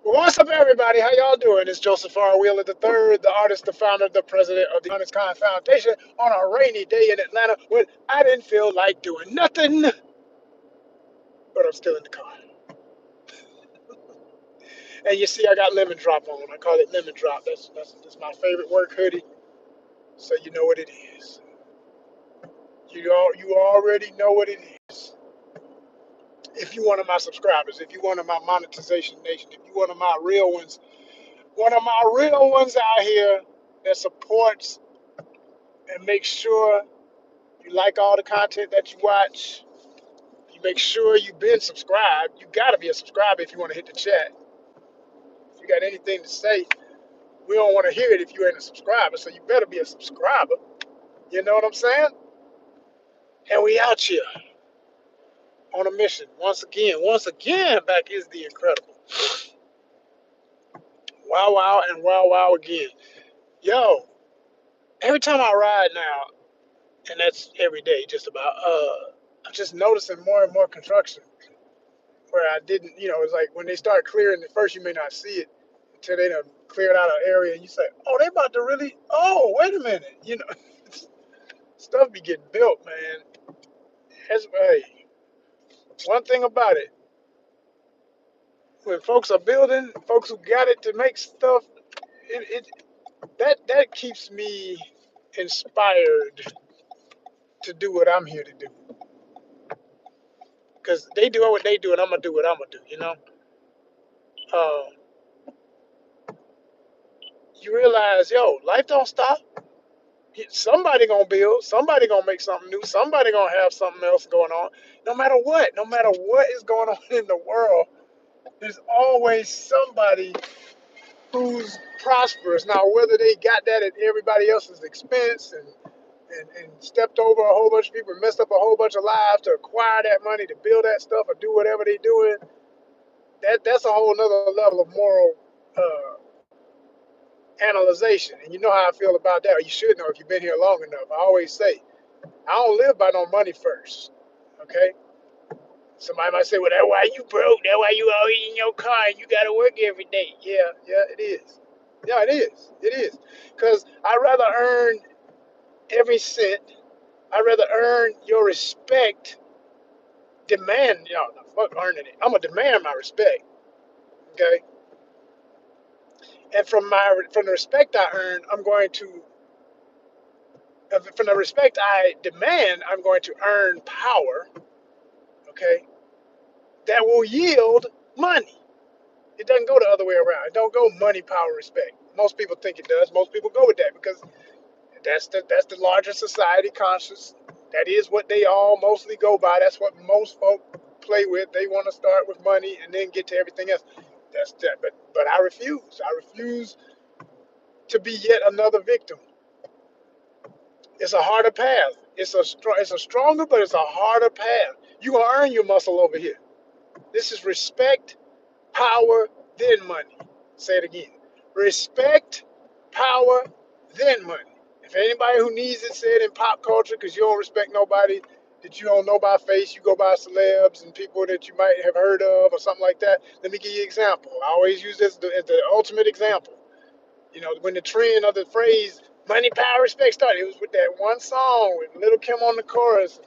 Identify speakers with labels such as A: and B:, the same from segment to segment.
A: What's up, everybody? How y'all doing? It's Joseph R. Wheeler III, the artist, the founder, the president of the ONYXCON Foundation on a rainy day in Atlanta when I didn't feel like doing nothing, but I'm still in the car. And you see, I got lemon drop on. I call it lemon drop. That's my favorite work hoodie, so you know what it is. You already know what it is. If you one of my subscribers, if you one of my monetization nation, if you one of my real ones out here that supports and makes sure you like all the content that you watch. You make sure you've been subscribed. You got to be a subscriber if you want to hit the chat. If you got anything to say, we don't want to hear it if you ain't a subscriber. So you better be a subscriber. You know what I'm saying? And we out here on a mission. Once again, back is the incredible. Wow, wow, and wow, wow again. Yo, every time I ride now, and that's every day just about, I'm just noticing more and more construction where I didn't, it's like when they start clearing, at first you may not see it until they done cleared out an area and you say, oh, they about to really, oh, wait a minute. Stuff be getting built, man. Hey, one thing about it, when folks are building, folks who got it to make stuff, that keeps me inspired to do what I'm here to do. Because they do what they do and I'm going to do what I'm going to do, Uh, you realize, life don't stop. Somebody gonna build, somebody gonna make something new, somebody gonna have something else going on. No matter what is going on in the world, there's always somebody who's prosperous. Now, whether they got that at everybody else's expense and stepped over a whole bunch of people and messed up a whole bunch of lives to acquire that money to build that stuff or do whatever they doing, that's a whole nother level of moral analyzation. And you know how I feel about that, or you should know if you've been here long enough. I always say, I don't live by no money first. Okay? Somebody might say, well, that's why you broke. That's why you always in your car and you got to work every day. Yeah, it is. Yeah, it is. It is. Because I'd rather earn every cent. I'd rather earn your respect, demand, fuck earning it. I'm going to demand my respect. Okay? And from the respect I earn, from the respect I demand, I'm going to earn power. Okay? That will yield money. It doesn't go the other way around. It don't go money, power, respect. Most people think it does. Most people go with that because that's the larger society conscious. That is what they all mostly go by. That's what most folk play with. They want to start with money and then get to everything else. That's that. But I refuse. I refuse to be yet another victim. It's a harder path. It's a stronger, but it's a harder path. You gonna earn your muscle over here. This is respect, power, then money. Say it again. Respect, power, then money. If anybody who needs it said in pop culture, because you don't respect nobody that you don't know by face, you go by celebs and people that you might have heard of or something like that. Let me give you an example. I always use this as the ultimate example. When the trend of the phrase money, power, respect started, it was with that one song with Little Kim on the chorus.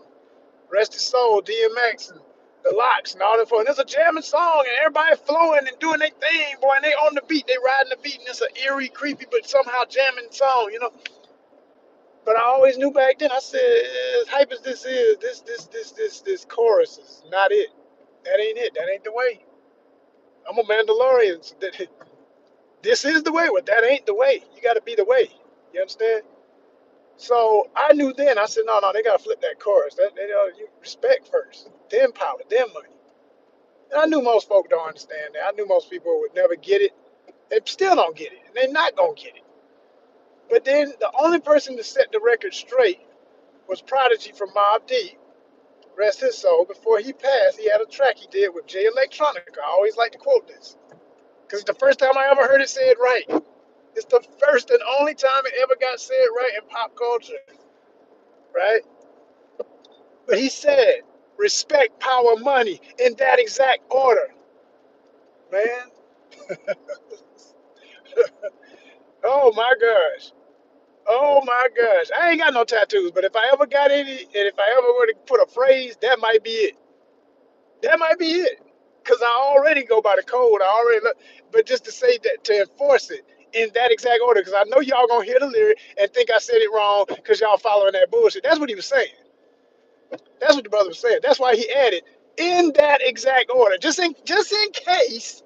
A: Rest His Soul, DMX, and the Locks, and all that. And it's a jamming song, and everybody flowing and doing their thing, boy. And they on the beat, they riding the beat, and it's an eerie, creepy, but somehow jamming song. But I always knew back then. I said, as hype as this is, this chorus is not it. That ain't it. That ain't the way. I'm a Mandalorian. So this is the way, but that ain't the way. You got to be the way. You understand? So I knew then. I said, no, they got to flip that chorus. You respect first, then power, then money. And I knew most folk don't understand that. I knew most people would never get it. They still don't get it, and they're not gonna get it. But then the only person to set the record straight was Prodigy from Mobb Deep. Rest his soul. Before he passed, he had a track he did with Jay Electronica. I always like to quote this because it's the first time I ever heard it said right. It's the first and only time it ever got said right in pop culture, right? But he said, respect, power, money in that exact order, man. Oh my gosh. Oh my gosh. I ain't got no tattoos, but if I ever got any, and if I ever were to put a phrase, that might be it. That might be it. Cause I already go by the code. I already look, but just to say that to enforce it in that exact order, because I know y'all gonna hear the lyric and think I said it wrong because y'all following that bullshit. That's what he was saying. That's what the brother was saying. That's why he added in that exact order. Just in case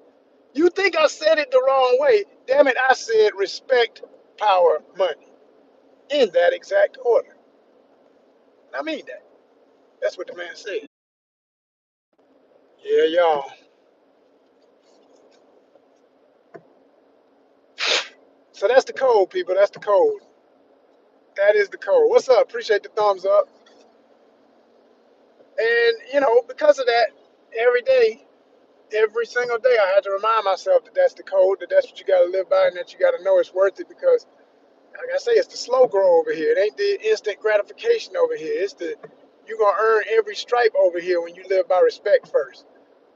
A: you think I said it the wrong way. Damn it, I said respect, power, money. In that exact order. I mean that. That's what the man said. Yeah, y'all. So that's the code, people. That's the code. That is the code. What's up? Appreciate the thumbs up. And because of that, every day, every single day, I had to remind myself that that's the code, that that's what you got to live by, and that you got to know it's worth it. Because, like I say, it's the slow grow over here. It ain't the instant gratification over here. It's the you're gonna earn every stripe over here when you live by respect first.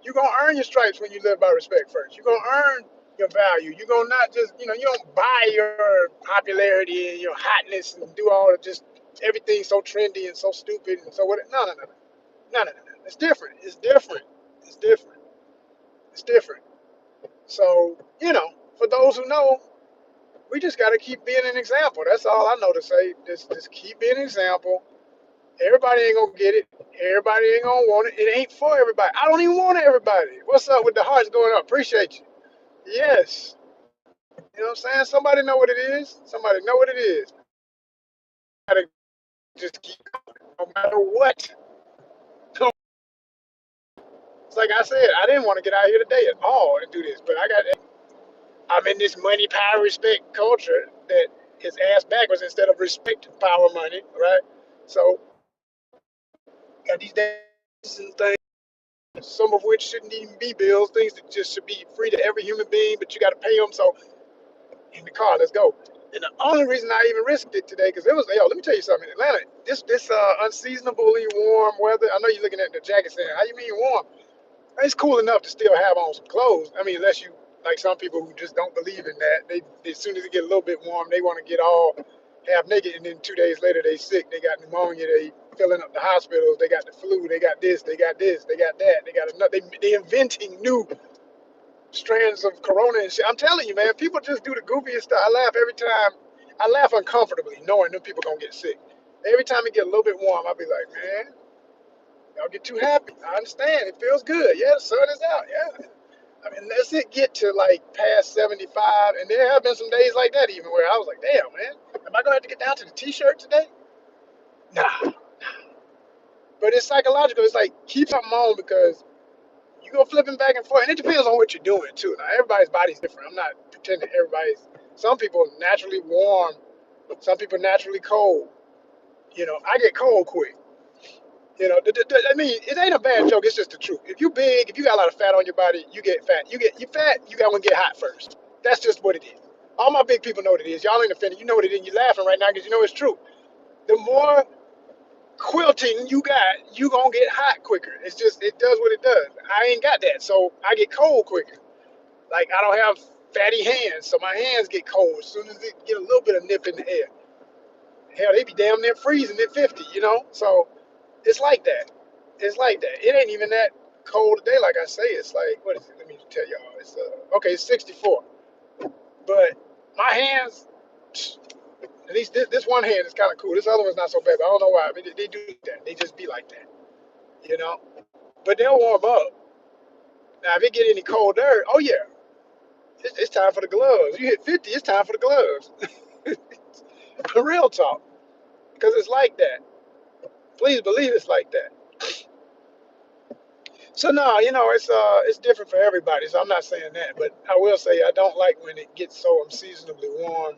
A: You're gonna earn your stripes when you live by respect first. You're gonna earn your value. You're gonna not just, you don't buy your popularity and your hotness and do all of just everything so trendy and so stupid and so what. No, no, no, no, no, no, no, no. It's different. It's different. It's different. It's different. So, for those who know, we just got to keep being an example. That's all I know to say. Just keep being an example. Everybody ain't gonna get it. Everybody ain't gonna want it. It ain't for everybody. I don't even want everybody. What's up with the hearts going up? Appreciate you. Yes. You know what I'm saying? Somebody know what it is. Somebody know what it is. Gotta just keep going, no matter what. It's like I said, I didn't want to get out here today at all and do this, but I'm in this money, power, respect culture that is ass backwards instead of respect, power, money, right? So got these days and things, some of which shouldn't even be bills, things that just should be free to every human being, but you got to pay them. So in the car, let's go. And the only reason I even risked it today, because it was, let me tell you something. In Atlanta, this unseasonably warm weather. I know you're looking at the jacket saying, "How you mean warm?" It's cool enough to still have on some clothes. I mean, unless you like some people who just don't believe in that. They as soon as it get a little bit warm, they want to get all half naked, and then 2 days later they sick. They got pneumonia. They filling up the hospitals. They got the flu. They got this. They got this. They got that. They got another. They inventing new strands of corona and shit. I'm telling you, man. People just do the goofiest stuff. I laugh every time. I laugh uncomfortably knowing them people gonna get sick. Every time it get a little bit warm, I'll be like, man, y'all get too happy. I understand. It feels good. Yeah, the sun is out. Yeah. I mean, let's it get to like past 75, and there have been some days like that even where I was like, damn, man, am I gonna have to get down to the t-shirt today? Nah. But it's psychological. It's like keep something on because you go flipping back and forth, and it depends on what you're doing too. Now everybody's body's different. I'm not pretending everybody's. Some people naturally warm, some people naturally cold. I get cold quick. I mean, it ain't a bad joke. It's just the truth. If you big, if you got a lot of fat on your body, you get fat. You fat, you got to get hot first. That's just what it is. All my big people know what it is. Y'all ain't offended. You know what it is. You're laughing right now because you know it's true. The more quilting you got, you gonna get hot quicker. It's just it does what it does. I ain't got that, so I get cold quicker. Like I don't have fatty hands, so my hands get cold as soon as it get a little bit of nip in the air. Hell, they be damn near freezing at 50. So it's like that. It's like that. It ain't even that cold today. Like I say, it's like what is it? Let me tell y'all. It's okay. It's 64. But my hands, at least this one hand is kind of cool. This other one's not so bad. But I don't know why. I mean, they do that. They just be like that. You know. But they'll warm up. Now if it get any colder, oh yeah, it's time for the gloves. You hit 50, it's time for the gloves. Real talk. Because it's like that. Please believe it's like that. So no, it's different for everybody. So I'm not saying that, but I will say I don't like when it gets so unseasonably warm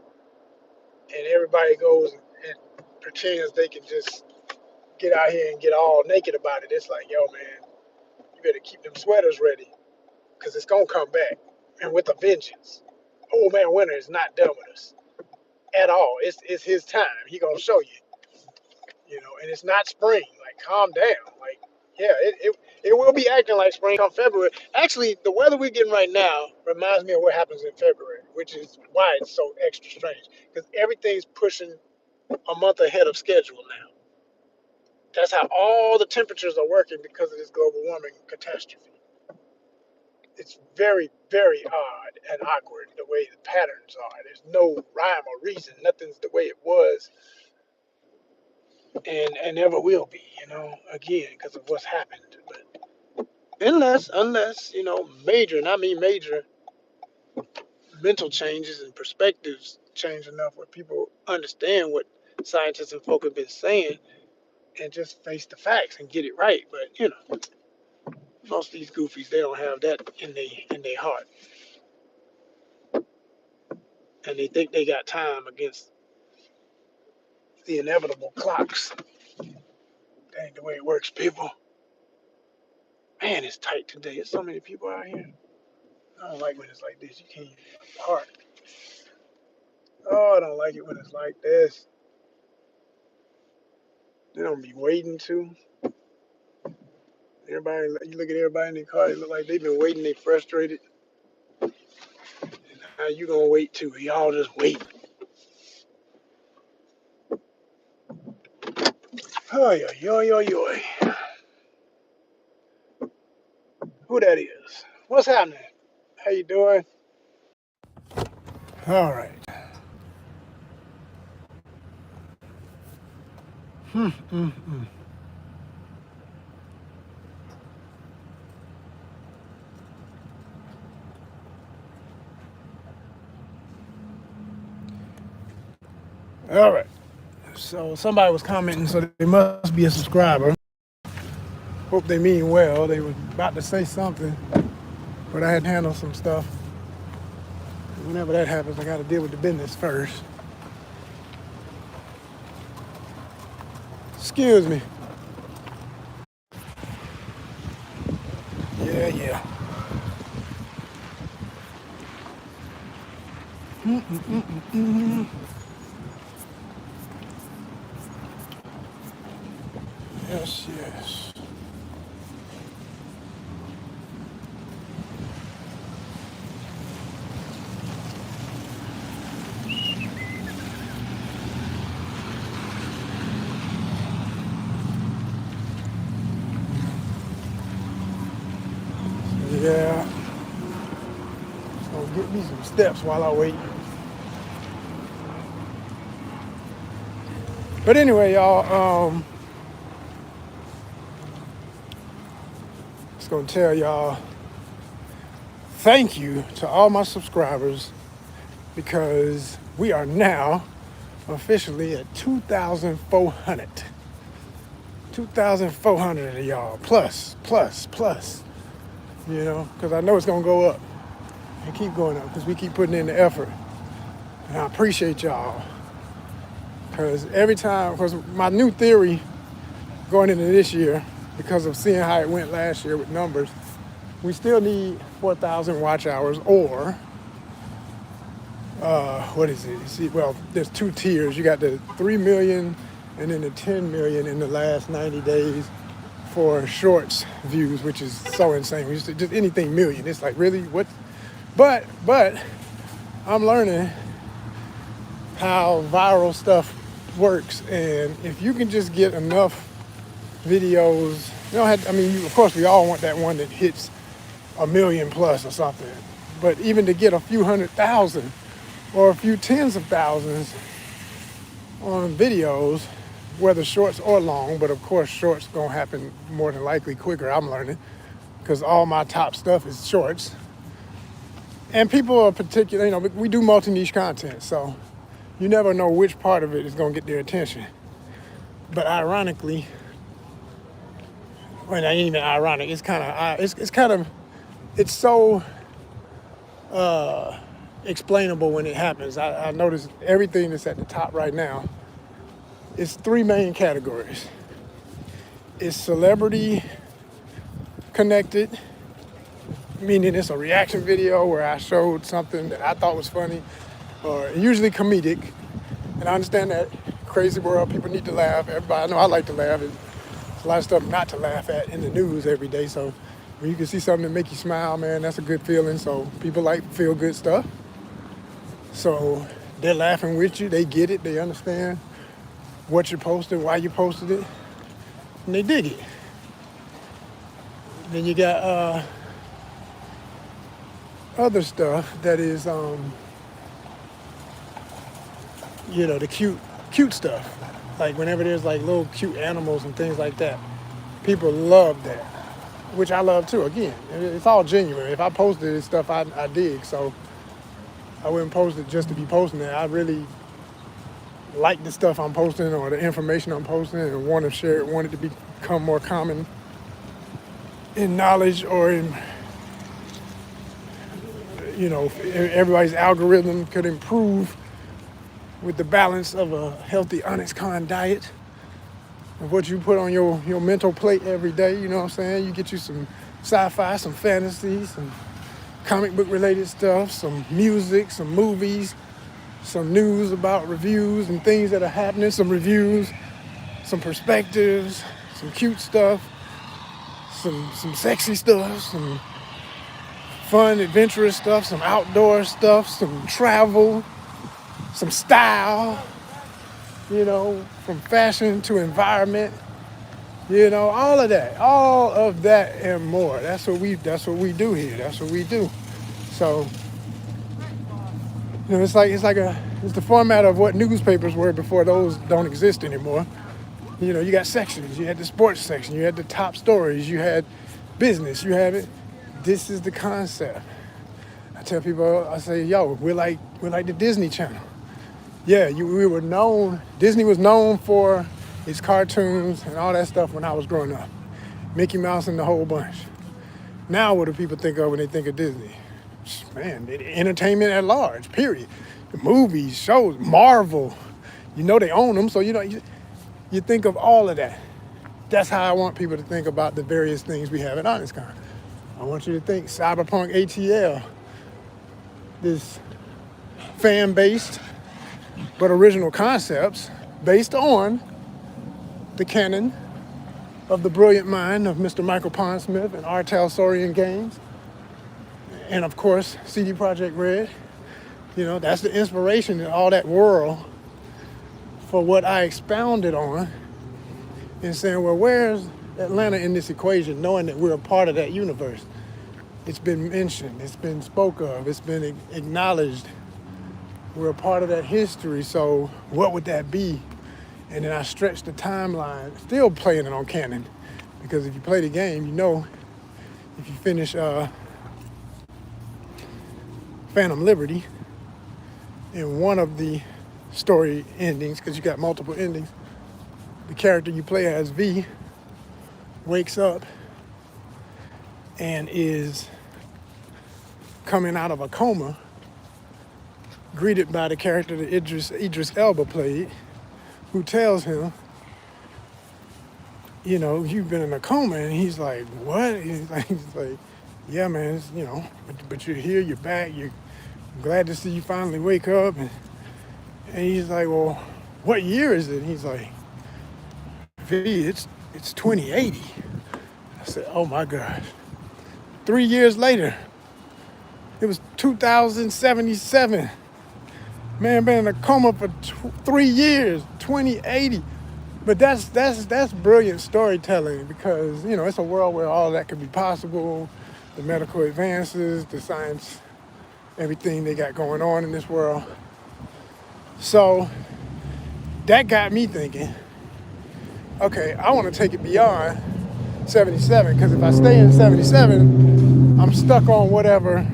A: and everybody goes and pretends they can just get out here and get all naked about it. It's like, yo, man, you better keep them sweaters ready because it's gonna come back and with a vengeance. Old man Winter is not done with us at all. It's his time. He gonna show you, and it's not spring. Like, calm down. Like, yeah, It will be acting like spring come February. Actually, the weather we're getting right now reminds me of what happens in February, which is why it's so extra strange. Because everything's pushing a month ahead of schedule now. That's how all the temperatures are working because of this global warming catastrophe. It's very, very odd and awkward the way the patterns are. There's no rhyme or reason. Nothing's the way it was and never will be, again, because of what's happened. But unless, major, and I mean major mental changes and perspectives change enough where people understand what scientists and folk have been saying and just face the facts and get it right. But most of these goofies, they don't have that in their heart, and they think they got time against the inevitable clocks. That ain't the way it works, people. Man, it's tight today. There's so many people out here. I don't like when it's like this. You can't even park. Oh, I don't like it when it's like this. They don't be waiting to. Everybody, you look at everybody in their car, they look like they've been waiting, they frustrated. And now you gonna wait too. Y'all just wait. Oh, yo. Who that is? What's happening? How you doing? All right. All right. So somebody was commenting, so they must be a subscriber. Hope they mean well. They were about to say something, but I had to handle some stuff. Whenever that happens, I got to deal with the business first. Excuse me. Yeah. Yes. Yeah. So get me some steps while I wait. But anyway, y'all, just gonna tell y'all thank you to all my subscribers, because we are now officially at 2,400. 2,400 of y'all, plus, because I know it's gonna go up and keep going up because we keep putting in the effort. And I appreciate y'all, because because my new theory going into this year, because of seeing how it went last year with numbers, we still need 4,000 watch hours, or what is it? See, well, there's two tiers. You got the 3 million and then the 10 million in the last 90 days for shorts views, which is so insane. We used to just anything million. It's like, really, what? But I'm learning how viral stuff works, and if you can just get enough videos, of course we all want that one that hits 1 million plus or something, but even to get a few 100,000 or a few tens of thousands on videos, whether shorts or long, but of course shorts gonna happen more than likely quicker, I'm learning, because all my top stuff is shorts. And people are particular, we do multi-niche content, so you never know which part of it is gonna get their attention. But ironically, well, it ain't even ironic, it's so explainable when it happens. I notice everything that's at the top right now is 3 main categories. It's celebrity connected, meaning it's a reaction video where I showed something that I thought was funny, or usually comedic. And I understand that crazy world, people need to laugh. Everybody, I know I like to laugh. a lot of stuff not to laugh at in the news every day. So when you can see something that make you smile, man, that's a good feeling. So people like feel good stuff. So they're laughing with you. They get it. They understand what you posted, why you posted it, and they dig it. Then you got other stuff that is, the cute stuff. Like whenever there's like little cute animals and things like that, people love that, which I love too. Again, it's all genuine. If I posted this stuff, I dig. So I wouldn't post it just to be posting it. I really like the stuff I'm posting or the information I'm posting and want to share it, want it to become more common in knowledge or in, everybody's algorithm could improve with the balance of a healthy ONYXCON diet of what you put on your mental plate every day. You know what I'm saying? You get you some sci-fi, some fantasy, some comic book related stuff, some music, some movies, some news about reviews and things that are happening, some reviews, some perspectives, some cute stuff, some sexy stuff, some fun, adventurous stuff, some outdoor stuff, some travel, some style, from fashion to environment, all of that and more. That's what we do here. That's what we do. So, it's the format of what newspapers were before those don't exist anymore. You got sections. You had the sports section. You had the top stories. You had business. You had it. This is the concept. I tell people, I say, yo, we're like the Disney Channel. Yeah, we were known. Disney was known for its cartoons and all that stuff when I was growing up. Mickey Mouse and the whole bunch. Now, what do people think of when they think of Disney? Man, entertainment at large. Period. The movies, shows, Marvel. They own them, so you think of all of that. That's how I want people to think about the various things we have at ONYXCON. I want you to think Cyberpunk ATL, this fan-based but original concepts based on the canon of the brilliant mind of Mr. Michael Pondsmith and R. Talsorian Games, and of course CD Projekt Red. That's the inspiration in all that world for what I expounded on and saying, well, where's Atlanta in this equation, knowing that we're a part of that universe? It's been mentioned, it's been spoke of, it's been acknowledged. We're a part of that history, so what would that be? And then I stretched the timeline, still playing it on canon, because if you play the game, if you finish Phantom Liberty, in one of the story endings, because you got multiple endings, the character you play as, V, wakes up and is coming out of a coma, greeted by the character that Idris Elba played, who tells him, you've been in a coma. And he's like, what? He's like, yeah, man, but you're here, you're back, you're glad to see you finally wake up. And he's like, well, what year is it? And he's like, V, it's 2080. I said, oh my gosh. 3 years later, it was 2077. Man, been in a coma for 3 years, 2080. But that's brilliant storytelling, because, it's a world where all that could be possible. The medical advances, the science, everything they got going on in this world. So that got me thinking, okay, I want to take it beyond 77, because if I stay in 77, I'm stuck on whatever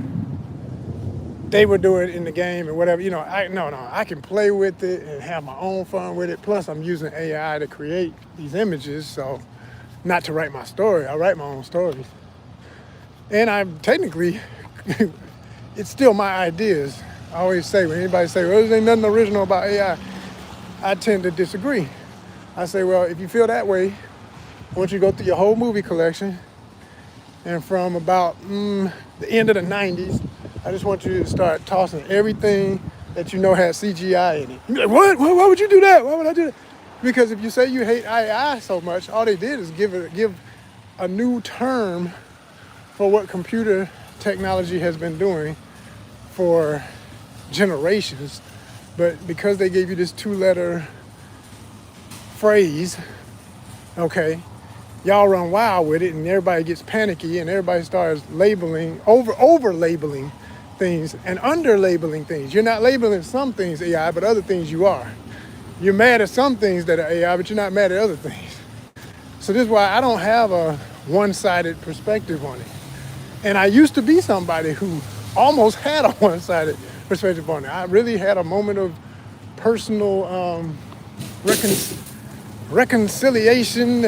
A: they were doing in the game and whatever. I can play with it and have my own fun with it. Plus, I'm using AI to create these images, so not to write my story. I write my own stories. And I'm technically, it's still my ideas. I always say, when anybody say, well, there ain't nothing original about AI, I tend to disagree. I say, well, if you feel that way, I want you to go through your whole movie collection, and from about the end of the 90s, I just want you to start tossing everything that had CGI in it. You're like, what? Why would you do that? Why would I do that? Because if you say you hate AI so much, all they did is give a new term for what computer technology has been doing for generations. But because they gave you this 2-letter phrase, okay, y'all run wild with it and everybody gets panicky and everybody starts labeling, over labeling things and under labeling things. You're not labeling some things AI, but other things you are. You're mad at some things that are AI, but you're not mad at other things. So this is why I don't have a one-sided perspective on it. And I used to be somebody who almost had a one-sided perspective on it. I really had a moment of personal reconciliation,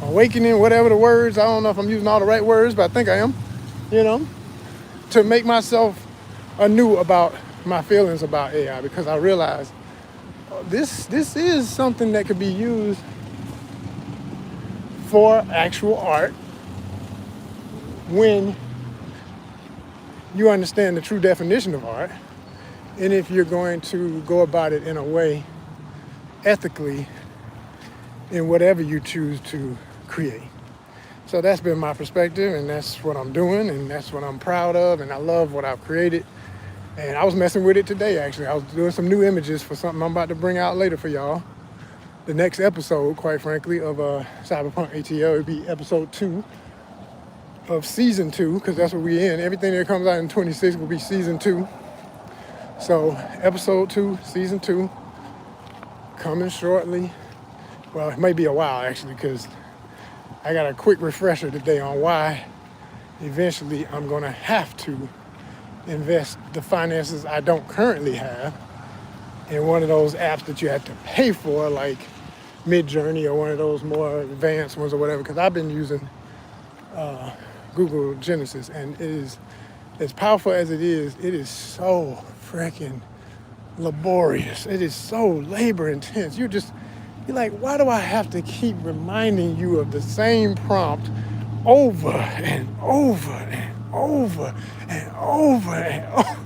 A: awakening, whatever the words. I don't know if I'm using all the right words, but I think I am, to make myself anew about my feelings about AI, because I realized this is something that could be used for actual art when you understand the true definition of art, and if you're going to go about it in a way ethically in whatever you choose to create. So that's been my perspective, and that's what I'm doing, and that's what I'm proud of, and I love what I've created. And I was messing with it today, actually. I was doing some new images for something I'm about to bring out later for y'all. The next episode, quite frankly, of Cyberpunk ATL would be episode 2 of season 2, because that's what we're in. Everything that comes out in 26 will be season 2. So episode 2, season 2, coming shortly. Well, it may be a while, actually, because I got a quick refresher today on why eventually I'm going to have to invest the finances I don't currently have in one of those apps that you have to pay for, like Midjourney or one of those more advanced ones or whatever, because I've been using Google Genesis, and it is as powerful as it is so freaking laborious. It is so labor intense. You're like, why do I have to keep reminding you of the same prompt over and over and over and over and over?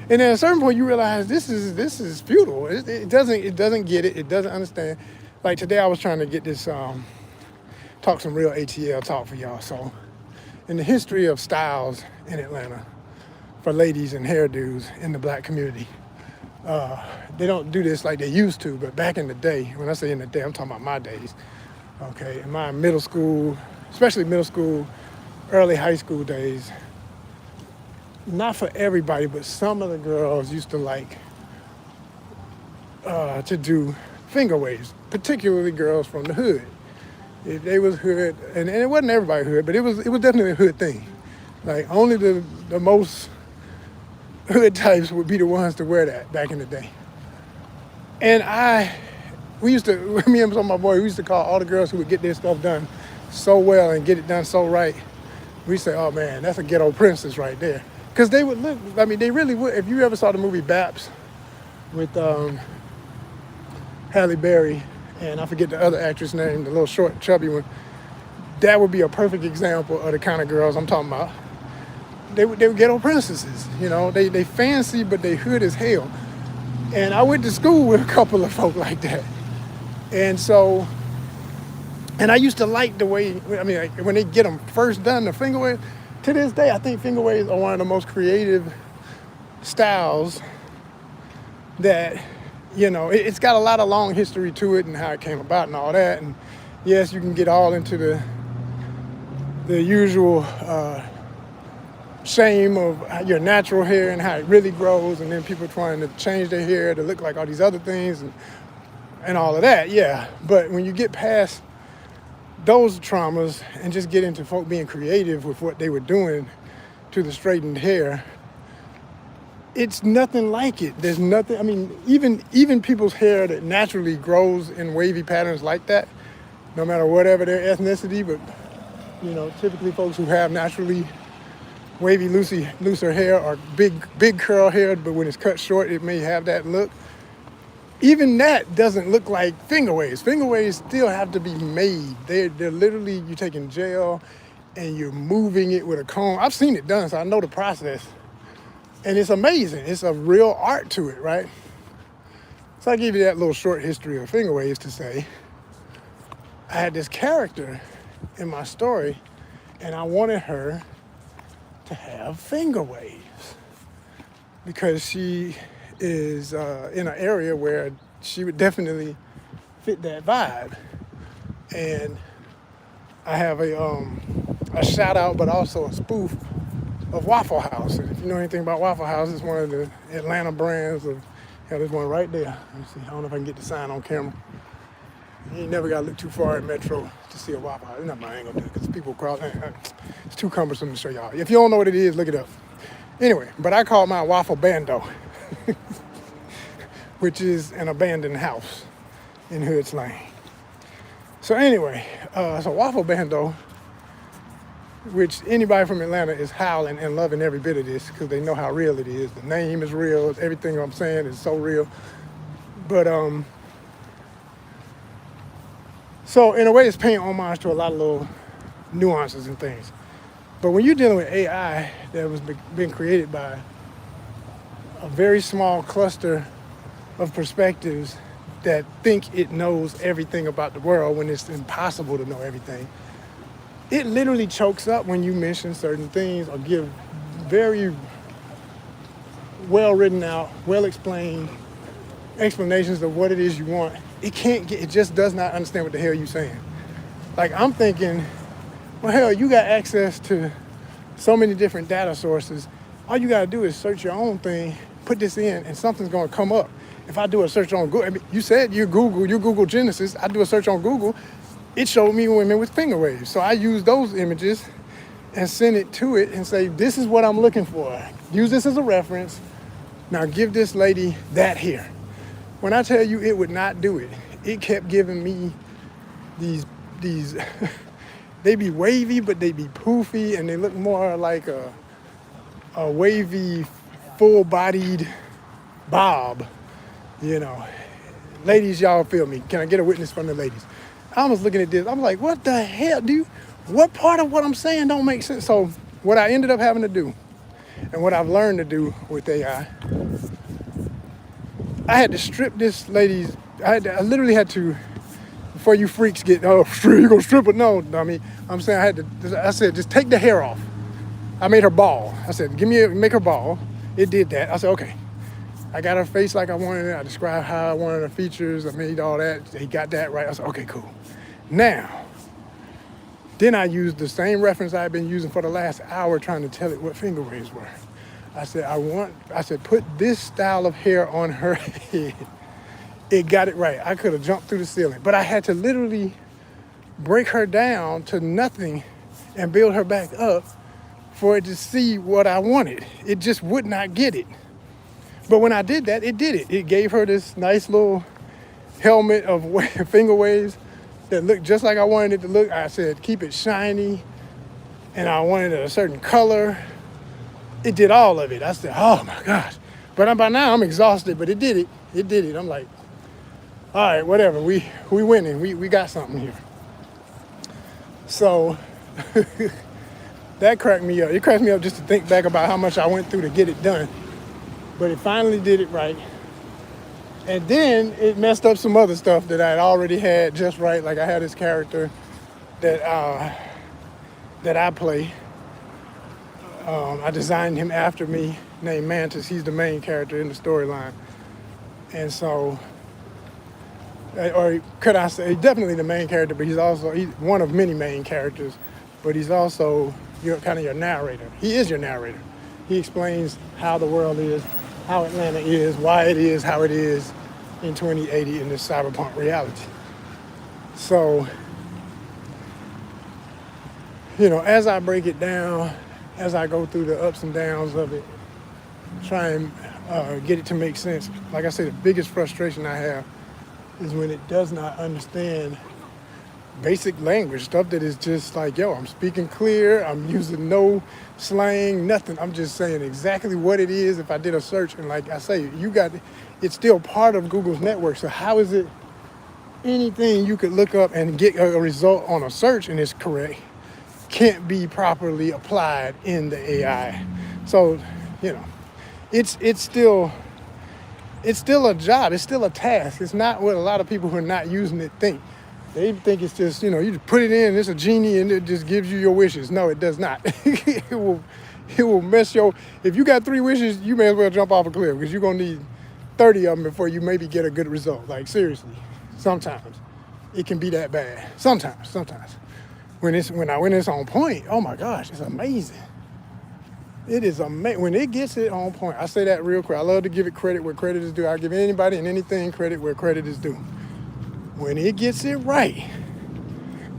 A: And at a certain point, you realize this is futile. It doesn't get it. It doesn't understand. Like today, I was trying to get this talk some real ATL talk for y'all. So, in the history of styles in Atlanta for ladies and hairdos in the black community, they don't do this like they used to. But back in the day, when I say in the day, I'm talking about my days. Okay, in my middle school, especially middle school, early high school days. Not for everybody, but some of the girls used to like to do finger waves, particularly girls from the hood. If they was hood, and it wasn't everybody hood, but it was definitely a hood thing. Like only the most hood types would be the ones to wear that back in the day. And me and some of my boys, we used to call all the girls who would get their stuff done so well and get it done so right. We say, oh man, that's a ghetto princess right there. Because they would look, they really would. If you ever saw the movie Baps with Halle Berry, and I forget the other actress name, the little short, chubby one, that would be a perfect example of the kind of girls I'm talking about. They were ghetto princesses, they fancy, but they hood as hell. And I went to school with a couple of folk like that. And so, and I used to like the way, like when they get them first done, the finger waves. To this day, I think finger waves are one of the most creative styles that, it's got a lot of long history to it and how it came about and all that. And yes, you can get all into the usual shame of your natural hair and how it really grows, and then people trying to change their hair to look like all these other things and all of that, yeah. But when you get past those traumas and just get into folk being creative with what they were doing to the straightened hair, it's nothing like it. There's nothing, even people's hair that naturally grows in wavy patterns like that, no matter whatever their ethnicity, but, typically folks who have naturally wavy, looser hair or big curl hair, but when it's cut short, it may have that look. Even that doesn't look like finger waves. Finger waves still have to be made. They're literally, you're taking gel and you're moving it with a comb. I've seen it done, so I know the process. And it's amazing. It's a real art to it, right? So I give you that little short history of finger waves to say, I had this character in my story, and I wanted her to have finger waves because she is in an area where she would definitely fit that vibe. And I have a shout out, but also a spoof of Waffle House. And if you know anything about Waffle House, it's one of the Atlanta brands of, there's one right there. Let me see, I don't know if I can get the sign on camera. You never got to look too far at Metro to see a Waffle House. Not my angle, because people cross. It's too cumbersome to show y'all. If you don't know what it is, look it up. Anyway, but I call mine Waffle Bando, which is an abandoned house in Hoods Lane. So anyway, so Waffle Bando, which anybody from Atlanta is howling and loving every bit of this because they know how real it is. The name is real. Everything I'm saying is so real. But so in a way, it's paying homage to a lot of little nuances and things. But when you're dealing with AI that was being created by a very small cluster of perspectives that think it knows everything about the world when it's impossible to know everything, it literally chokes up when you mention certain things or give very well written out, well explained explanations of what it is you want. It just does not understand what the hell you're saying. Like, I'm thinking, well, hell, you got access to so many different data sources. All you gotta do is search your own thing, put this in, and something's gonna come up. If I do a search on Google, I mean, you said you Google Genesis, I do a search on Google, it showed me women with finger waves. So I use those images and send it to it and say, this is what I'm looking for. Use this as a reference. Now give this lady that here. When I tell you it would not do it, it kept giving me these they be wavy, but they be poofy, and they look more like a wavy, full-bodied bob, you know. Ladies, y'all feel me. Can I get a witness from the ladies? I was looking at this, I'm like, what the hell, dude? What part of what I'm saying don't make sense? So what I ended up having to do, and what I've learned to do with AI, I had to strip this lady's, I literally had to, before you freaks get, oh, you gonna strip it? No, dummy. I'm saying I said, just take the hair off. I made her bald. I said, make her bald. It did that. I said, okay. I got her face like I wanted it. I described how I wanted her features. I made all that. He got that right. I said, okay, cool. Now, then I used the same reference I've been using for the last hour trying to tell it what finger waves were. I said, put this style of hair on her head. It got it right. I could have jumped through the ceiling, but I had to literally break her down to nothing and build her back up for it to see what I wanted. It just would not get it. But when I did that, it did it. It gave her this nice little helmet of finger waves that looked just like I wanted it to look. I said, keep it shiny, and I wanted a certain color. It did all of it. I said, oh my gosh. But by now I'm exhausted, but it did it. It did it. I'm like, all right, whatever. We winning. We got something here. So that cracked me up. It cracked me up just to think back about how much I went through to get it done. But it finally did it right. And then it messed up some other stuff that I had already had just right. Like I had this character that I play. I designed him after me, named Mantis. He's the main character in the storyline. And so, or could I say, definitely the main character, but he's one of many main characters, but he's also kind of your narrator. He is your narrator. He explains how the world is, how Atlanta is, why it is, how it is in 2080 in this cyberpunk reality. So, as I break it down, as I go through the ups and downs of it, try and get it to make sense. Like I say, the biggest frustration I have is when it does not understand basic language, stuff that is just like, yo, I'm speaking clear, I'm using no slang, nothing. I'm just saying exactly what it is. If I did a search, and like I say, it's still part of Google's network. So how is it anything you could look up and get a result on a search and it's correct can't be properly applied in the AI? So, it's still it's still a job. It's still a task. It's not what a lot of people who are not using it think. They think it's just, you just put it in, it's a genie, and it just gives you your wishes. No, it does not. It will mess if you got 3 wishes, you may as well jump off a cliff because you're going to need 30 of them before you maybe get a good result. Like, seriously, sometimes it can be that bad. Sometimes. When it's on point, oh my gosh, it's amazing. It is amazing. When it gets it on point, I say that real quick. I love to give it credit where credit is due. I give anybody and anything credit where credit is due. When it gets it right,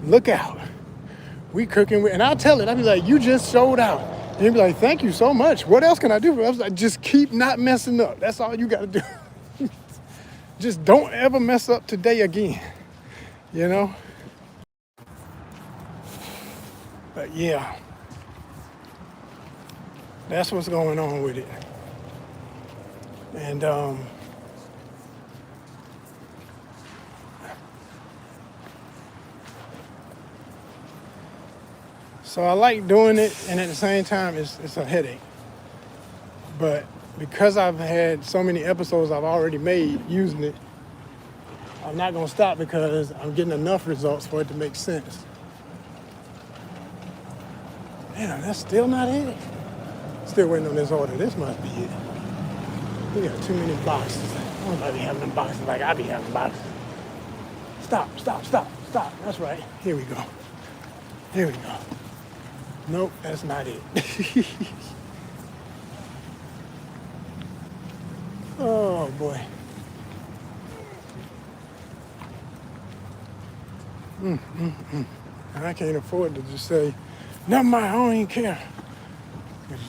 A: look out. We cooking with, and I'll tell it, I'll be like, you just showed out. And he'll be like, thank you so much. What else can I do? I was like, just keep not messing up. That's all you got to do. Just don't ever mess up today again, But yeah, that's what's going on with it. And so I like doing it, and at the same time, it's a headache. But because I've had so many episodes I've already made using it, I'm not going to stop because I'm getting enough results for it to make sense. Damn, that's still not it. Still waiting on this order. This must be it. We got too many boxes. I don't know be having them boxes like I be having boxes. Stop. That's right. Here we go. Nope, that's not it. Oh boy. And I can't afford to just say, never mind, I don't even care.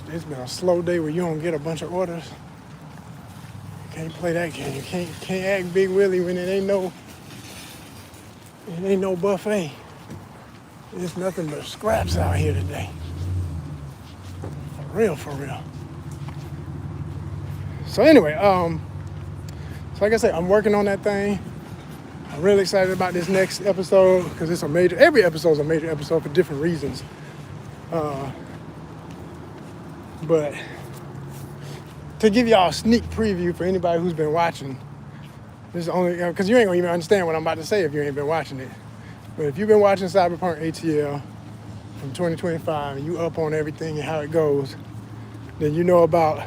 A: It's been a slow day where you don't get a bunch of orders. You can't play that game. You can't act Big Willie when it ain't no buffet. There's nothing but scraps out here today. For real. So anyway, so like I said, I'm working on that thing. I'm really excited about this next episode because every episode is a major episode for different reasons. But to give y'all a sneak preview for anybody who's been watching, this is only because you ain't gonna even understand what I'm about to say if you ain't been watching it. But if you've been watching Cyberpunk ATL from 2025 and you up on everything and how it goes, then you know about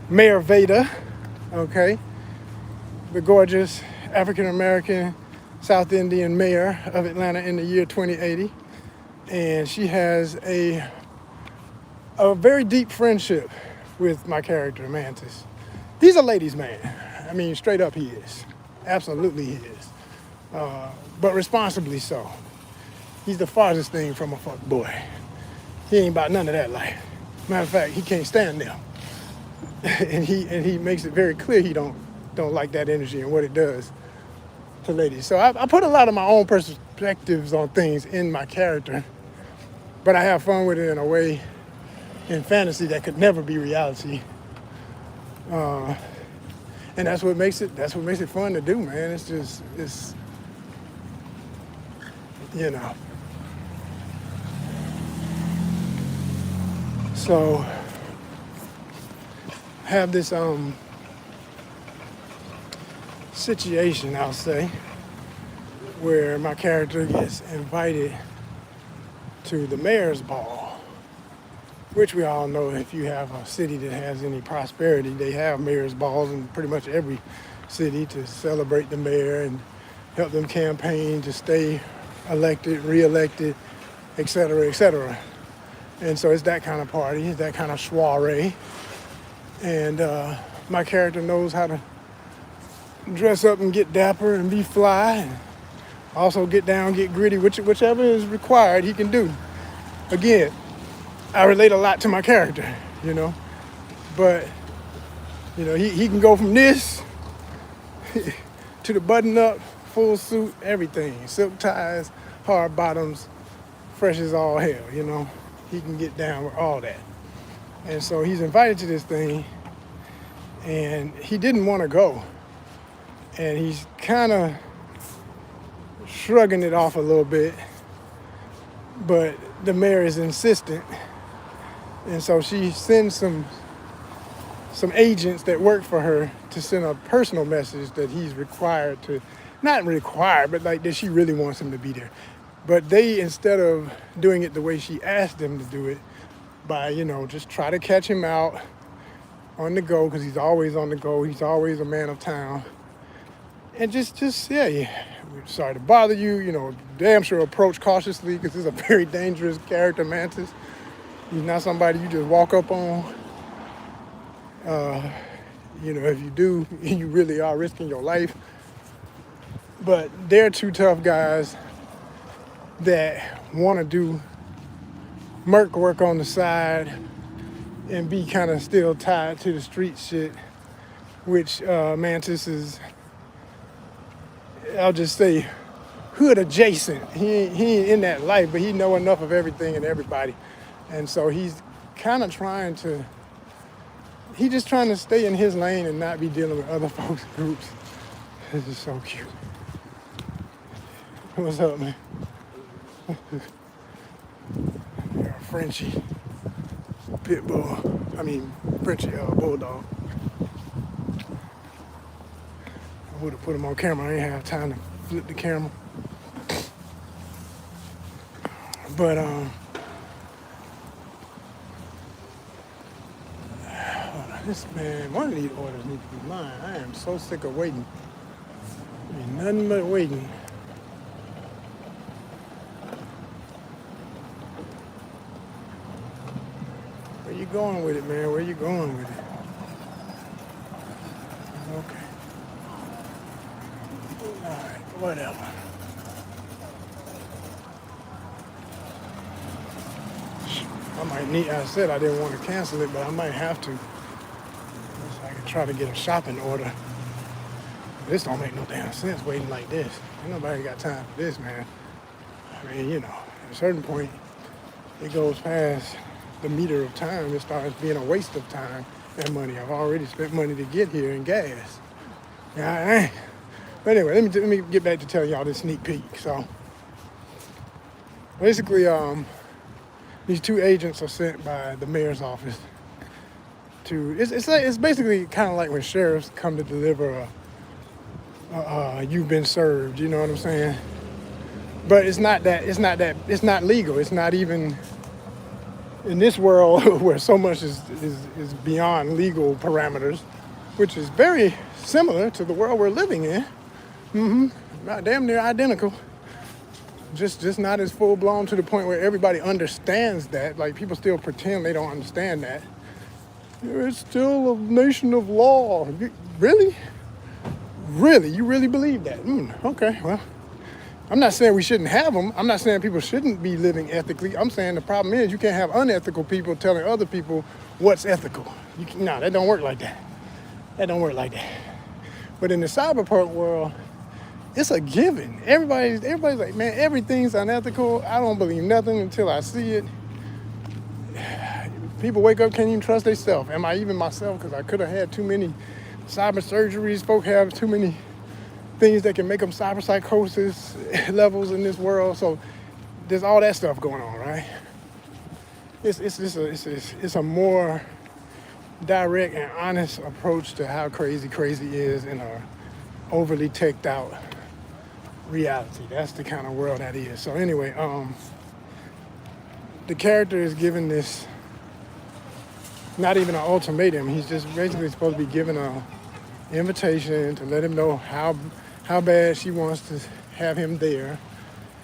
A: Mayor Veda, okay? The gorgeous African-American South Indian mayor of Atlanta in the year 2080. And she has a very deep friendship with my character, Mantis. He's a ladies' man. I mean, straight up he is. Absolutely he is. But responsibly so. He's the farthest thing from a fuck boy. He ain't about none of that life. Matter of fact, he can't stand them. and he makes it very clear he don't like that energy and what it does to ladies. So I put a lot of my own perspectives on things in my character, but I have fun with it in a way in fantasy that could never be reality. And that's what makes it fun to do, man. It's So have this situation, I'll say, where my character gets invited to the mayor's ball, which we all know if you have a city that has any prosperity, they have mayor's balls in pretty much every city to celebrate the mayor and help them campaign to stay elected, re-elected, et cetera, et cetera. And so it's that kind of party, it's that kind of soiree. And my character knows how to dress up and get dapper and be fly, and also get down, get gritty, whichever is required, he can do. Again, I relate a lot to my character, but he can go from this to the button up, full suit, everything, silk ties, hard bottoms, fresh as all hell, he can get down with all that. And so he's invited to this thing, and he didn't want to go. And he's kind of shrugging it off a little bit, but the mayor is insistent. And so she sends some agents that work for her to send a personal message that he's required to, not required, but like that she really wants him to be there. But they, instead of doing it the way she asked them to do it, by, you know, just try to catch him out on the go, because he's always on the go. He's always a man of town. And yeah, we're sorry to bother you, you know, damn sure approach cautiously, because this is a very dangerous character, Mantis. He's not somebody you just walk up on. You know, if you do, you really are risking your life. But they're two tough guys that want to do merc work on the side and be kind of still tied to the street shit, which Mantis is, I'll just say, hood adjacent. He ain't in that life, but he know enough of everything and everybody. And so he's kind of trying to stay in his lane and not be dealing with other folks' groups. This is so cute. What's up, man? Frenchie, pit bull. Frenchie bulldog. I would have put him on camera. I ain't have time to flip the camera. But this man, one of these orders need to be mine. I am so sick of waiting. Nothing but waiting. Where you going with it, man? Where you going with it? Okay. All right, whatever. I said I didn't want to cancel it, but I might have to. So I can try to get a shopping order. This don't make no damn sense waiting like this. Ain't nobody got time for this, man. I mean, you know, at a certain point, it goes past the meter of time. It starts being a waste of time and money. I've already spent money to get here in gas. Yeah, but anyway, let me get back to telling y'all this sneak peek. So basically, these two agents are sent by the mayor's office to. It's basically kind of like when sheriffs come to deliver a you've been served. You know what I'm saying? But it's not not legal. It's not even in this world where so much is beyond legal parameters, which is very similar to the world we're living in. Damn near identical. Just not as full blown to the point where everybody understands that. Like, people still pretend they don't understand that. It's still a nation of law. Really? Really? You really believe that? Okay, well, I'm not saying we shouldn't have them. I'm not saying people shouldn't be living ethically. I'm saying the problem is you can't have unethical people telling other people what's ethical. No, that don't work like that. That don't work like that. But in the cyberpunk world, it's a given. Everybody's like, man, everything's unethical. I don't believe nothing until I see it. People wake up, can't even trust themselves. Am I even myself? Because I could have had too many cyber surgeries. Folk have too many things that can make them cyber psychosis levels in this world. So there's all that stuff going on, right? It's a more direct and honest approach to how crazy is in a overly teched out reality. That's the kind of world that is. So anyway, the character is given this, not even an ultimatum. He's just basically supposed to be given an invitation to let him know how bad she wants to have him there.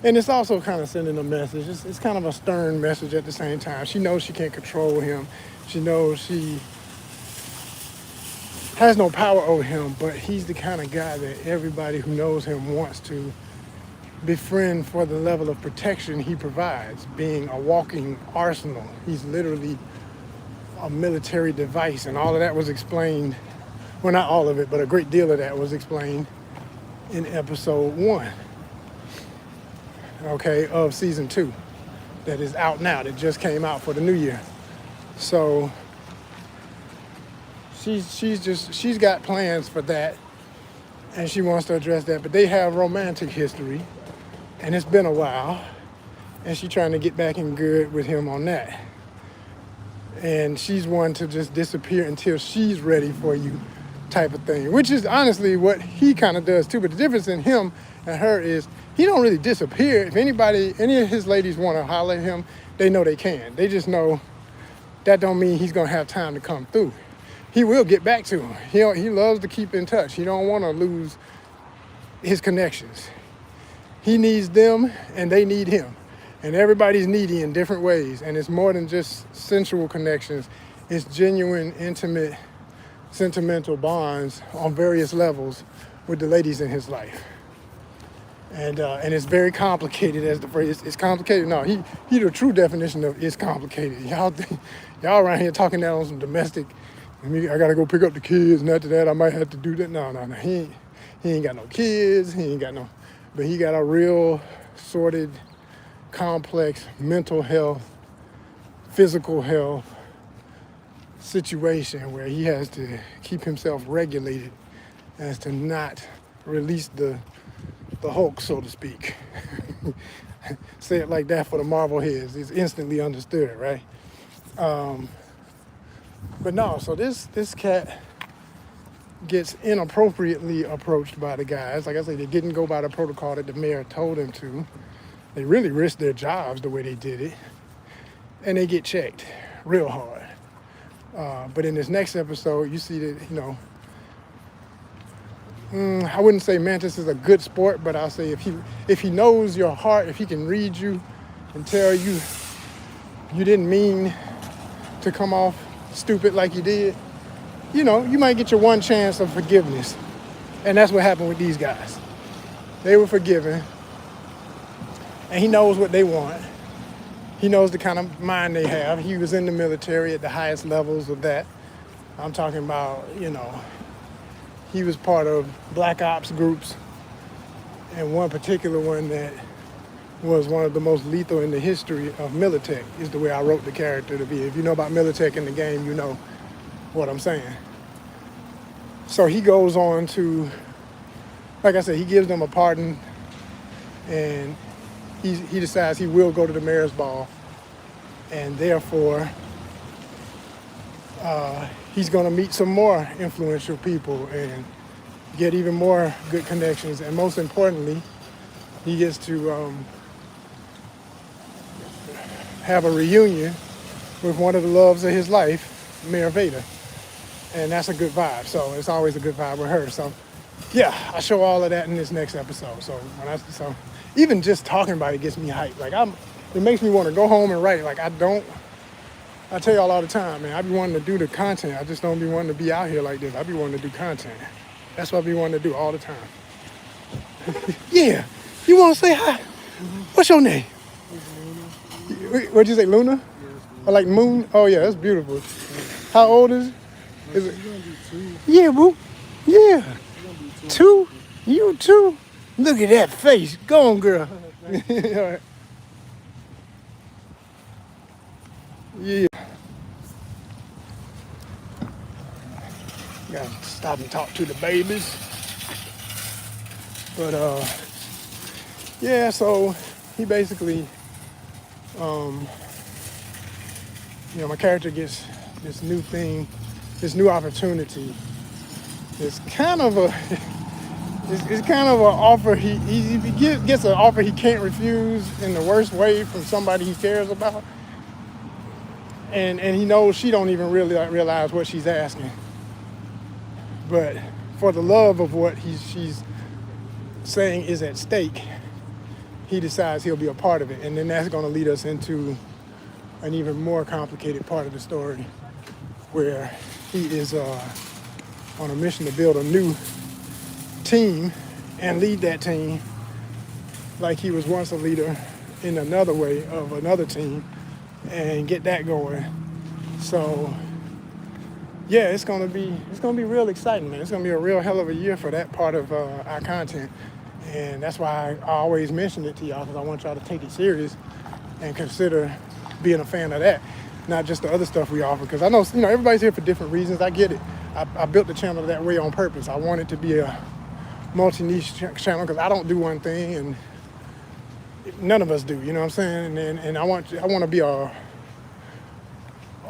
A: And it's also kind of sending a message. It's kind of a stern message at the same time. She knows she can't control him. She knows she has no power over him, but he's the kind of guy that everybody who knows him wants to befriend for the level of protection he provides, being a walking arsenal. He's literally a military device, and all of that was explained, well, not all of it, but a great deal of that was explained in episode 1, okay, of season 2, that is out now, that just came out for the new year. So she's got plans for that, and she wants to address that, but they have romantic history, and it's been a while, and she's trying to get back in good with him on that.
B: and she's one to just disappear until she's ready for you type of thing, which is honestly what he kind of does too. But the difference in him and her is he don't really disappear. If any of his ladies want to holler at him, they know they can. They just know that don't mean he's gonna have time to come through. He will get back to them. He loves to keep in touch. He don't want to lose his connections. He needs them and they need him. And everybody's needy in different ways. And it's more than just sensual connections. It's genuine, intimate, sentimental bonds on various levels with the ladies in his life. And it's very complicated, as the phrase. It's complicated. No, he the true definition of it's complicated. Y'all around here talking down on some domestic. I gotta go pick up the kids, and after that I might have to do that. No. He ain't got no kids. But he got a real sorted, complex mental health, physical health situation where he has to keep himself regulated as to not release the Hulk, so to speak. Say it like that for the Marvel heads. It's instantly understood, right? But no, so this cat gets inappropriately approached by the guys. Like I said, they didn't go by the protocol that the mayor told them to. They really risked their jobs the way they did it. And they get checked real hard. But in this next episode, you see that, I wouldn't say Mantis is a good sport, but I'll say if he knows your heart, if he can read you and tell you didn't mean to come off stupid like you did, you might get your one chance of forgiveness. And that's what happened with these guys. They were forgiven, and he knows what they want. He knows the kind of mind they have. He was in the military at the highest levels of that. I'm talking about, he was part of black ops groups, and one particular one that was one of the most lethal in the history of Militech is the way I wrote the character to be. If you know about Militech in the game, you know what I'm saying. So he goes on to, like I said, he gives them a pardon, and he decides he will go to the mayor's ball, and therefore he's going to meet some more influential people and get even more good connections. And most importantly, he gets to have a reunion with one of the loves of his life, Mayor Vader. And that's a good vibe. So it's always a good vibe with her. So yeah, I show all of that in this next episode. So even just talking about it gets me hyped. Like it makes me want to go home and write. Like I tell y'all all the time, man, I be wanting to do the content. I just don't be wanting to be out here like this. I be wanting to do content. That's what I be wanting to do all the time. Yeah, you want to say hi? What's your name? What'd you say, Luna?
C: Yes,
B: I like Moon? Oh yeah, that's beautiful. How old is it? Is it?
C: She's gonna be 2.
B: Yeah, boo. Yeah.
C: She's gonna be 2.
B: 2? You 2? Look at that face. Go on, girl. All right. Yeah. Gotta stop and talk to the babies. But yeah, so he basically my character gets this new thing, this new opportunity. It's kind of a it's kind of an offer he gets an offer he can't refuse in the worst way from somebody he cares about. And he knows she don't even really realize what she's asking. But for the love of what she's saying is at stake, he decides he'll be a part of it. And then that's going to lead us into an even more complicated part of the story where he is on a mission to build a new team and lead that team like he was once a leader in another way of another team and get that going. So yeah, it's gonna be real exciting, man. It's gonna be a real hell of a year for that part of our content, and that's why I always mention it to y'all, because I want y'all to take it serious and consider being a fan of that, not just the other stuff we offer. Because I know everybody's here for different reasons. I get it. I built the channel that way on purpose. I want it to be a multi-niche channel because I don't do one thing and none of us do. You know what I'm saying? And I want to be a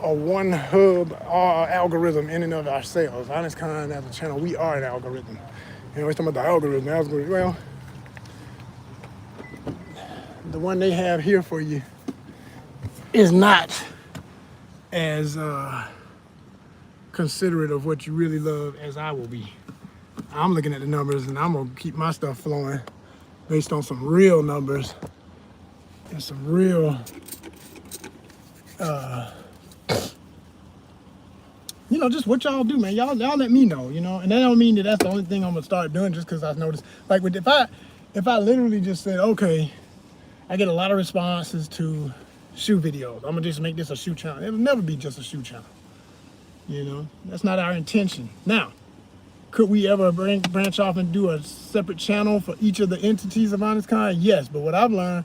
B: a one hub algorithm in and of ourselves. ONYXCON as a channel, we are an algorithm. You know, we're talking about the algorithm. Well, the one they have here for you is not as considerate of what you really love as I will be. I'm looking at the numbers and I'm gonna keep my stuff flowing based on some real numbers and some real, just what y'all do, man. Y'all let me know, and that don't mean that that's the only thing I'm gonna start doing just because I noticed. Like, if I literally just said, okay, I get a lot of responses to shoe videos. I'm gonna just make this a shoe channel. It'll never be just a shoe channel. That's not our intention. Now, could we ever branch off and do a separate channel for each of the entities of ONYXCON? Yes, but what I've learned,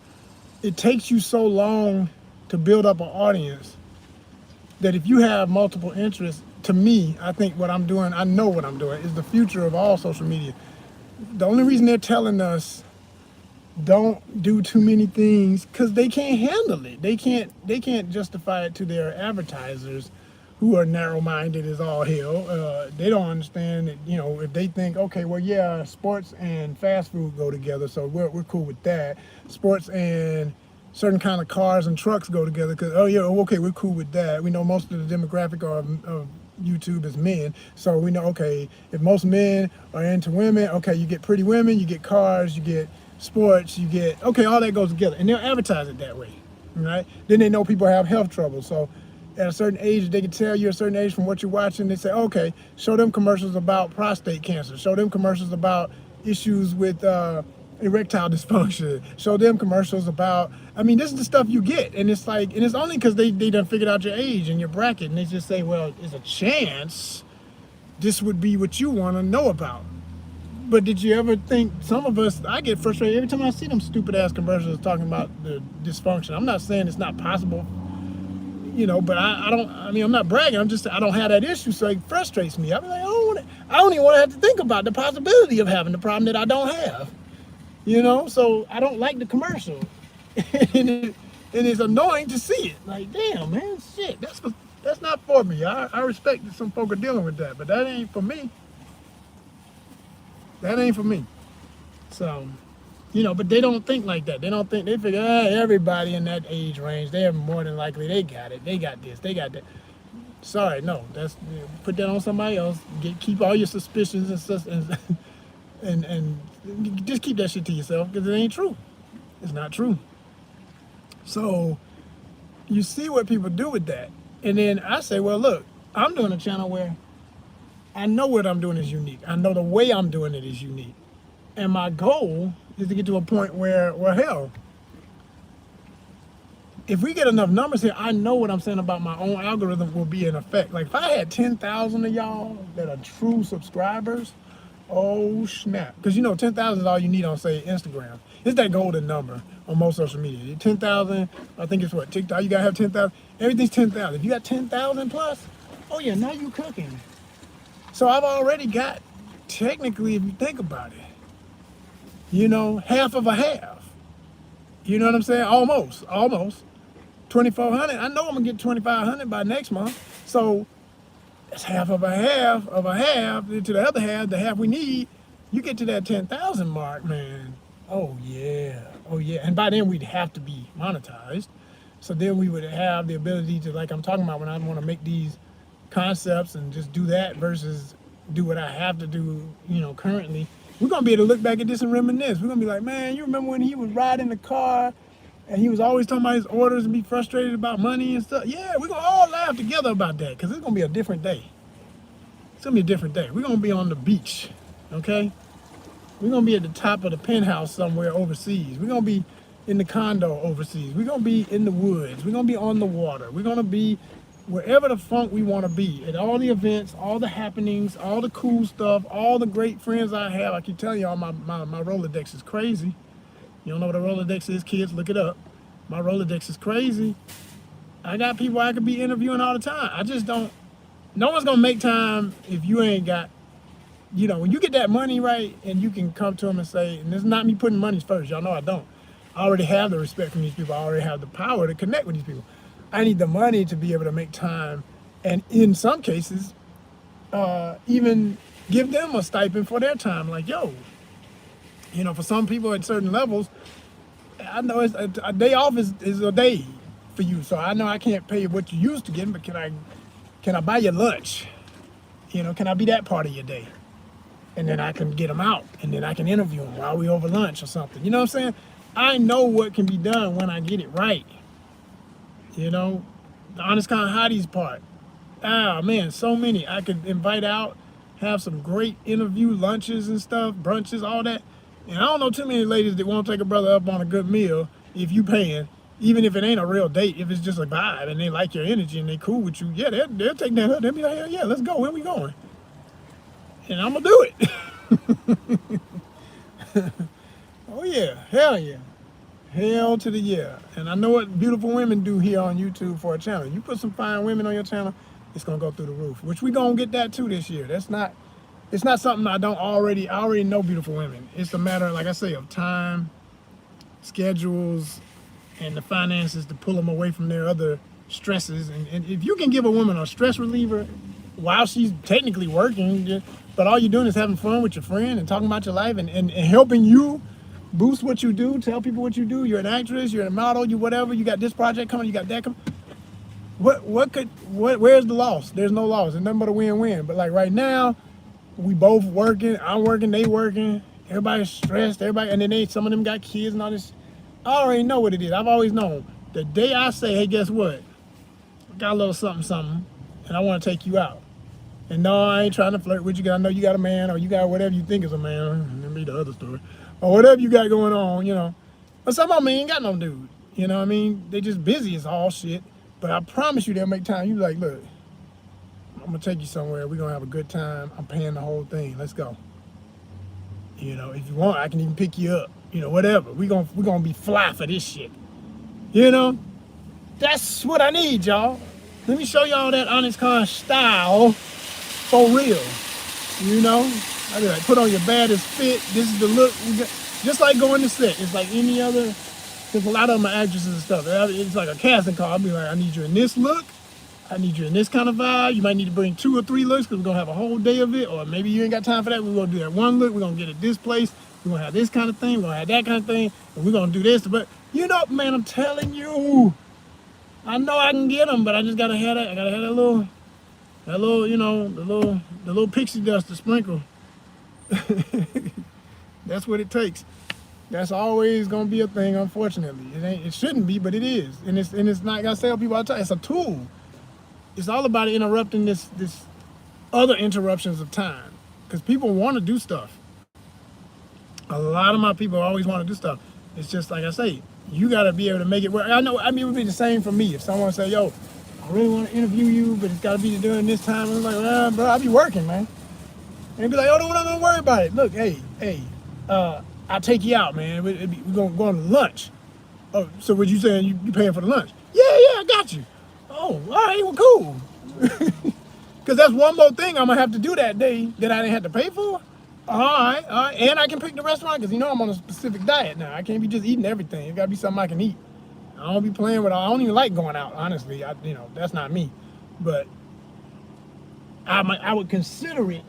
B: it takes you so long to build up an audience that if you have multiple interests, to me, I think what I'm doing, I know what I'm doing, is the future of all social media. The only reason they're telling us don't do too many things because they can't handle it. They can't justify it to their advertisers who are narrow-minded as all hell. They don't understand that, if they think, okay, well, yeah, sports and fast food go together, so we're cool with that. Sports and certain kind of cars and trucks go together because, oh, yeah, okay, we're cool with that. We know most of the demographic of YouTube is men, so we know, okay, if most men are into women, okay, you get pretty women, you get cars, you get sports, you get, okay, all that goes together, and they'll advertise it that way, right? Then they know people have health trouble, so at a certain age, they can tell you a certain age from what you're watching. They say, okay, show them commercials about prostate cancer. Show them commercials about issues with erectile dysfunction. Show them commercials about, this is the stuff you get. And it's like, and it's only because they done figured out your age and your bracket. And they just say, well, there's a chance this would be what you want to know about. But did you ever think, some of us, I get frustrated every time I see them stupid ass commercials talking about the dysfunction. I'm not saying it's not possible, but I'm not bragging. I don't have that issue, so it frustrates me. I'm like, I don't even want to have to think about the possibility of having the problem that I don't have, so I don't like the commercial. and it's annoying to see it. Like, damn, man, shit, that's not for me. I respect that some folk are dealing with that, but that ain't for me. That ain't for me. So, but they don't think like that. They don't think, they figure, everybody in that age range, they're more than likely, they got it. They got this, they got that. Sorry, no, put that on somebody else. Keep all your suspicions and just keep that shit to yourself because it ain't true. It's not true. So, you see what people do with that. And then I say, well, look, I'm doing a channel where I know what I'm doing is unique. I know the way I'm doing it is unique. And my goal is to get to a point where, well, hell, if we get enough numbers here, I know what I'm saying about my own algorithm will be in effect. Like, if I had 10,000 of y'all that are true subscribers, oh, snap. Because, 10,000 is all you need on, say, Instagram. It's that golden number on most social media. 10,000, I think it's what, TikTok, you got to have 10,000. Everything's 10,000. If you got 10,000 plus, oh, yeah, now you cooking. So I've already got, technically, if you think about it, half of a half. You know what I'm saying? Almost. 2,400. I know I'm gonna get 2,500 by next month. So that's half of a half of a half to the other half, the half we need. You get to that 10,000 mark, man. Oh yeah. And by then we'd have to be monetized. So then we would have the ability to, like I'm talking about, when I want to make these concepts and just do that versus do what I have to do, currently. We're gonna be able to look back at this and reminisce. We're gonna be like, man, you remember when he was riding the car and he was always talking about his orders and be frustrated about money and stuff? Yeah, we're gonna all laugh together about that because it's gonna be a different day. It's gonna be a different day. We're gonna be on the beach, okay? We're gonna be at the top of the penthouse somewhere overseas. We're gonna be in the condo overseas. We're gonna be in the woods. We're gonna be on the water. We're gonna be wherever the funk we want to be, at all the events, all the happenings, all the cool stuff, all the great friends I have. I keep telling y'all, my Rolodex is crazy. You don't know what a Rolodex is, kids? Look it up. My Rolodex is crazy. I got people I could be interviewing all the time. I just don't. No one's gonna make time if you ain't got. When you get that money right, and you can come to them and say, and this is not me putting money first. Y'all know I don't. I already have the respect from these people. I already have the power to connect with these people. I need the money to be able to make time, and in some cases, even give them a stipend for their time. Like, yo, for some people at certain levels, I know a day off is a day for you. So I know I can't pay you what you used to get, but can I buy you lunch? Can I be that part of your day? And then I can get them out, and then I can interview them while we over lunch or something. You know what I'm saying? I know what can be done when I get it right. The ONYXCON hotties part. Ah, man, so many. I could invite out, have some great interview lunches and stuff, brunches, all that. And I don't know too many ladies that won't take a brother up on a good meal if you paying, even if it ain't a real date, if it's just a vibe and they like your energy and they cool with you. Yeah, they'll take that up. They'll be like, hell yeah, let's go. Where we going? And I'm going to do it. Oh, yeah. Hell yeah. Hell to the yeah. And I know what beautiful women do here on YouTube for a channel. You put some fine women on your channel, it's gonna go through the roof. Which we gonna get that too this year. It's not something I already know beautiful women. It's a matter, like I say, of time, schedules, and the finances to pull them away from their other stresses. And if you can give a woman a stress reliever while she's technically working, but all you're doing is having fun with your friend and talking about your life and helping you boost what you do, tell people what you do. You're an actress, you're a model, you whatever. You got this project coming, you got that coming. Where's the loss? There's no loss. It's nothing but a win-win. But like right now, we both working. I'm working, they working. Everybody's stressed. And then some of them got kids and all this. I already know what it is. I've always known. The day I say, hey, guess what? I got a little something, and I want to take you out. And no, I ain't trying to flirt with you because I know you got a man or you got whatever you think is a man. That be the other story. Or whatever you got going on, But some of them ain't got no dude. You know what I mean? They just busy as all shit. But I promise you they'll make time. You like, look, I'm going to take you somewhere. We're going to have a good time. I'm paying the whole thing. Let's go. If you want, I can even pick you up. Whatever. We're gonna be fly for this shit. That's what I need, y'all. Let me show y'all that ONYXCON style for real. I be like, put on your baddest fit. This is the look. Just like going to set. It's like any other, because a lot of them are actresses and stuff. It's like a casting call. I'll be like, I need you in this look. I need you in this kind of vibe. You might need to bring 2 or 3 looks because we're going to have a whole day of it. Or maybe you ain't got time for that. We're going to do that one look. We're going to get it this place. We're going to have this kind of thing. We're going to have that kind of thing. And we're going to do this. But, man, I'm telling you. I know I can get them, but I just got to have that. I got to have that little, the little pixie dust to sprinkle. That's what it takes. That's always gonna be a thing, unfortunately. It shouldn't be, but it is. And it's not, I gotta tell people all the time, it's a tool. It's all about interrupting this other interruptions of time. Because people want to do stuff. A lot of my people always want to do stuff. It's just like I say, you gotta be able to make it work. It would be the same for me. If someone say, yo, I really want to interview you, but it's gotta be during this time. I'm like, bro, I'll be working, man. And be like, oh, don't worry about it. Look, hey, I'll take you out, man. We're going to go on lunch. Oh, so what you saying, you paying for the lunch? Yeah, I got you. Oh, all right, well, cool. Because that's one more thing I'm going to have to do that day that I didn't have to pay for. All right. And I can pick the restaurant because, I'm on a specific diet now. I can't be just eating everything. It got to be something I can eat. I don't be playing with, I don't even like going out, honestly. That's not me. But I would consider it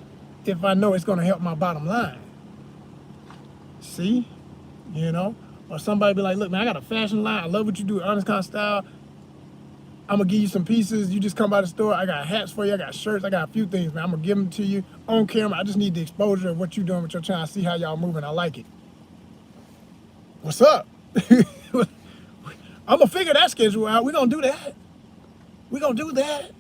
B: if I know it's going to help my bottom line. See? Or somebody be like, look, man, I got a fashion line. I love what you do, ONYXCON style. I'm going to give you some pieces. You just come by the store. I got hats for you. I got shirts. I got a few things, man. I'm going to give them to you on camera. I just need the exposure of what you're doing with your channel. See how y'all moving. I like it. What's up? I'm going to figure that schedule out. We're going to do that. We're going to do that.